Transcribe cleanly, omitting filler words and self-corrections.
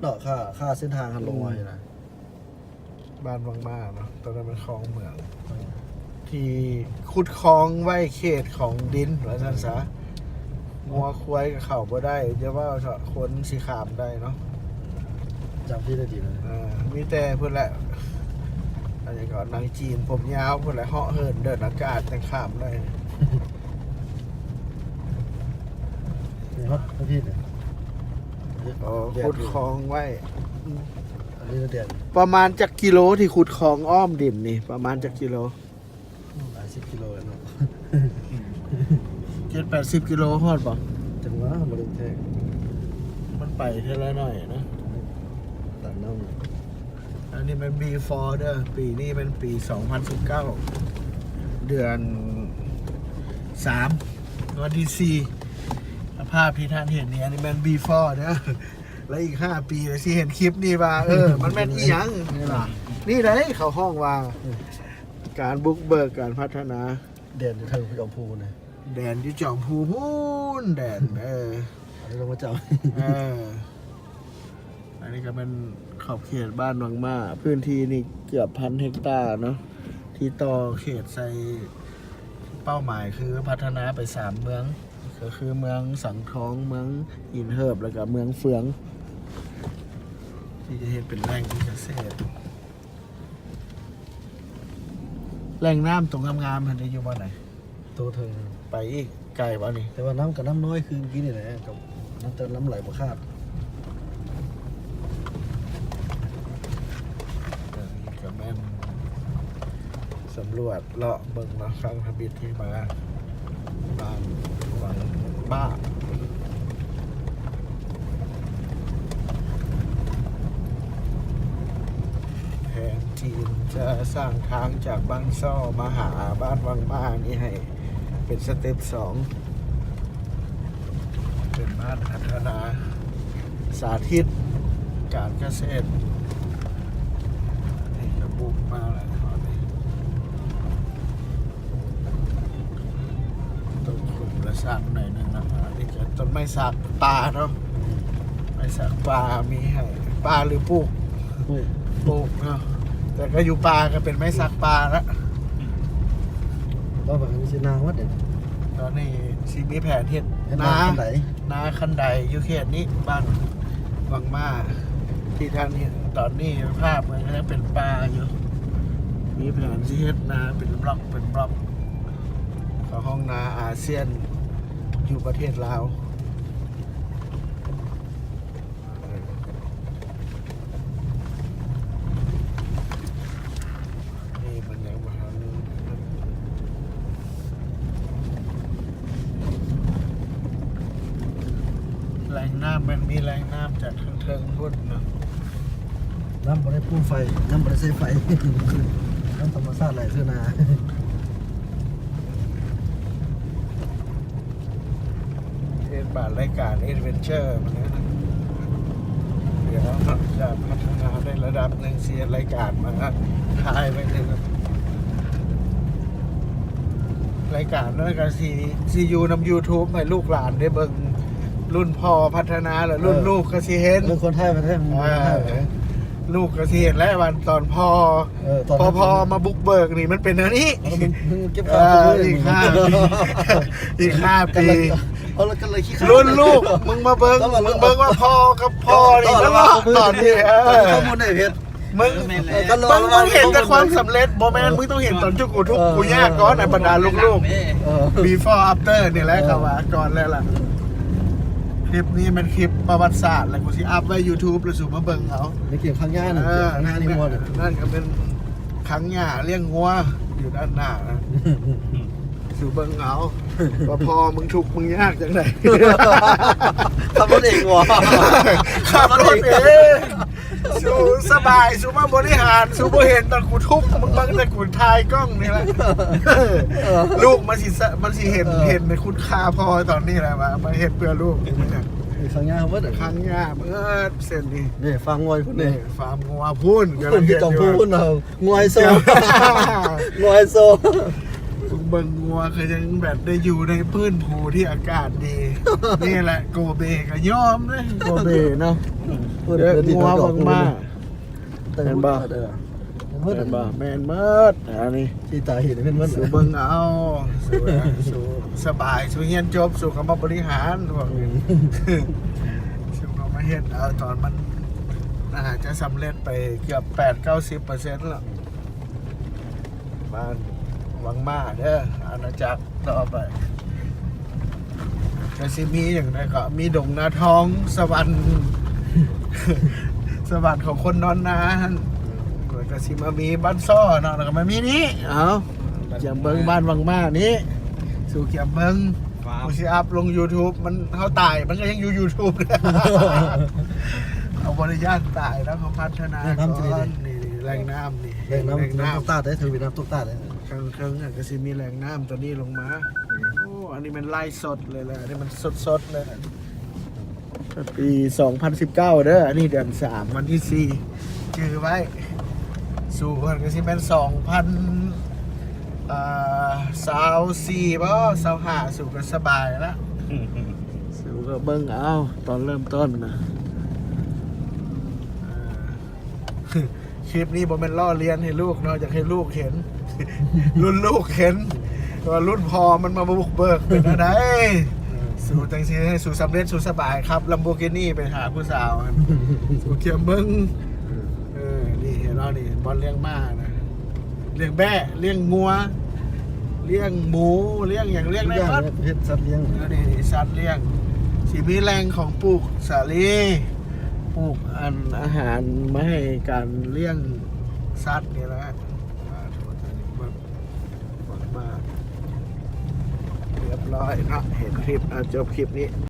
เนาะค่าเส้นทางคันลงไว้นะ บ้านวังมาเนาะตอนนั้นมันคลองเมือง ที่ขุดคลองไว้เขตของดินว่าซั่นซะงัวควายกับเขาบ่ได้เดี๋ยวว่าคนสิขามได้เนาะ จำที่ได้ดีเลย มีแต่เพิ่นแหละอะไรก่อนนางจีนผมยาวเพิ่นแหละเหาะเหินเดินอากาศแต่งขามได้ นี่ฮอตพี่เนี่ย อ๋อขุดคลองไว้ อันนี้เดือน ประมาณจักกิโลที่ขุดคลองอ้อมดินนี่ประมาณจักกิโล หลาย10 กิโลเนาะ 7-80 กิโลฮอดบ่ จังหวะมาลงแทง มันไปเท่าไรหน่อยนะ ตัดน้ำ อันนี้มัน B4 เด้อปีนี้เป็นปี 2019 เดือน 3 วันที่ 4 ภาพที่ท่านเห็นนี่อันนี้มัน B4 เด้อแล้วอีก 5 ปีแล้วสิเห็นคลิปนี่ว่า มันแม่นอีหยังนี่ล่ะนี่ได้เขาห้องว่า การบุกเบิกการพัฒนา เดือนอยู่ทางจอมพูนะ แดนที่จอมพูพูนแดนอันนี้ลงมาเจ้า อันนี้ก็เป็นขอบเขตบ้านวังมาพื้นที่นี่เกือบ1,000 เฮกตาร์เนาะที่ต่อเขตใส่เป้าหมายคือพัฒนาไป3 เมือง ก็คือเมืองสังทองเมืองอินเฮิบแล้วก็เมืองเฟือง ที่จะเห็นเป็นแหล่งเกษตรแหล่งน้ำตรงงามๆมันจะอยู่บ้านไหน ตัวเธอ ไปอีกไกลบ้านนี่ แต่ว่าน้ำกับน้ำน้อยคือเมื่อกี้นี่แหละกับน้ำเติมน้ำไหลบ่คาด ก็แม่นสำรวจเลาะเบิ่งเนาะครั้งทบิดที่มาบ้านวังบ้าแผนทีมจะสร้างทางจากบางซ่อมาหาบ้านวังบ้านี่ให้เป็นสเต็ป2 เป็นบ้านพัฒนาสาธิตการเกษตรนี่จะบุกมาแล้วตอนนี้ต้นขุมละสักหน่อยหนึงนะครับนี่จะต้นไม้สักป่าเนาะไม้สักป่ามีให้ป่าหรือปลูกปลูกเนาะแต่ก็อยู่ป่าก็เป็นไม้สักป่าแล้ว ว่าแบบนี้สินาวัดเด็ด ตอนนี้ซีมีแผนเห็ด นา นา ไหน นาคันใดอยู่เขตนี้บ้านวังมาที่ท่านเห็นตอนนี้ภาพมันก็ยังเป็นป่าอยู่ มีแผนที่เฮ็ดนาเป็นบล็อกเป็นบล็อกของห้องนาอาเซียนอยู่ประเทศลาวนี่มันยังบ่ทันแหล่งน้ำมันมีแหล่งน้ำจากเทิงๆพุ่นเนาะ น้ำบริพุ่งไฟน้ำบริใช้ไฟ น้ำธรรมชาติไหลเสื้อนา เทศบาลรายการเอดเวนเจอร์มันนะเดี๋ยวจะพัฒนาได้ระดับหนึ่งเสียรายการมาถ่ายไปเลยครับรายการนั่นก็ซียูนำ YouTube ให้ลูกหลานได้เบิ่งรุ่นพ่อพัฒนาแล้วรุ่นลูกก็สิเห็น คนไทยมาแท้มึงคนไทย ลูกก็สิเห็นแล้ววันตอนพ่อพอมาบุกเบิกนี่มันเป็นอันนี้ เก็บข้าว อีก5 ปี เอาแล้วกันเลยขี้ข้าว รุ่นลูกมึงมาเบิ้งว่าพ่อกับพ่อนี่แล้วว่าตอนนี้ข้อมูลไหนเพชร มึงเห็นแต่ความสำเร็จโมเมนต์มึงต้องเห็นตอนจุกกูทุกกูยากก้อนในบรรดาลูกๆ before after นี่แหละครับว่าก่อนแล้วล่ะคลิปนี้มันคลิปประวัติศาสตร์แล้วกูสิอัพไว้ YouTube แล้วสู่มาเบิ่งเอา ไม่เกี่ยวข้างย่านะเกี่ยวข้างหน้านี่มัวเนี่ย นั่นก็เป็นขังหญ้าเลี้ยงงัวอยู่ด้านหน้านะสู่เบิ่งเอาว่าพอมึงทุกข์มึงยากจังได ขับรถเองวะ ขับรถเองสู่สบายสู่มาบริหารสู่บ่เห็นตอนกูทุกข์มึงบังแต่กูถ่ายกล้องนี่แหละลูกมันสิเห็นในคุณค่าพอตอนนี้แหละมาเห็นเพื่อลูก ข้างย่าเขาเบิด ขังหญ้าเส้นนี้ นี่ฟังงวยพุ่นนี่ ฟาร์มงัวพุ่น พุ่นที่ต้องพูดเอางวยโซงวยโซ เบิ่งงัวคือยังแบบได้อยู่ในพื้นภูที่อากาศดี นี่แหละโกเบก็ยอมเลยโกเบเนาะ เด้องัวบังมา เติม เห็นบ่ เด้อ เห็นบ่แม่นเมิดอันนี้ ที่ตาเห็นเป็นมัน สู่เบิ่งเอาสู่สบายสู่เฮียนจบสู่คำว่าบริหารพวกนี้สู่คำว่าเฮ็ดเอาตอนมันน่าจะสำเร็จไปเกือบ 8-90% แล้วบ้านวังมาเด้ออาณาจักรต่อไปก็สิมีอย่างไรก็มีดงนาทองสวรรค์ สวรรค์ของคนนอนนาหั่นแล้วก็สิมามีบ้านซ้อเนาะแล้วก็มามีนี้เอาเกี่ยมเบิงบ้านวังมานี้สู่เกี่ยมเบิงกูสิอัพลง YouTube มันเขาตายมันก็ยังอยู่ YouTube เลย เอาบริญาตตายแล้วเขาพัฒนาก่อนนี่แรงน้ำนี่ แรงน้ำตุกตาได้เทวีน้ำตุกตาได้ เครื่องๆก็สิมีแรงน้ำตัวนี้ลงมาโอ้อันนี้มันไล่สดเลยแหละอันนี้มันสดๆเลยนะปี 2019 เด้ออันนี้เดือน 3 วันที่ 4จือไว้ สู่กันก็สิเป็น24บ่25สู่กันสบายแล้วสู่ก็เบิ่งเอาตอนเริ่มต้นนะคลิปนี้ผมเป็นล่อเรียนให้ลูกเนาะอยากให้ลูกเห็น รุ่นลูกเห็นว่ารุ่นพอมันมาบุกเบิกเป็นอะไรสู่จังซีให้สู่สำเร็จสู่สบายครับลัมโบกินี่ไปหาผู้สาวกันสู่เขียมเบิ้งนี่เห็นเรานี่บอลเลี้ยงม้านะเลี้ยงแบะเลี้ยงงัวเลี้ยงหมูเลี้ยงอย่างเลี้ยง ทุก ได้ อย่าง หมด เฮ็ดสัตว์เลี้ยง นี่สัตว์เลี้ยงสีมีแรงของปลูกสาลีปลูกอาหารไม่ให้การเลี้ยงสัตว์นี่แหละมาเรียบร้อยเนาะเห็นคลิปจบคลิปนี้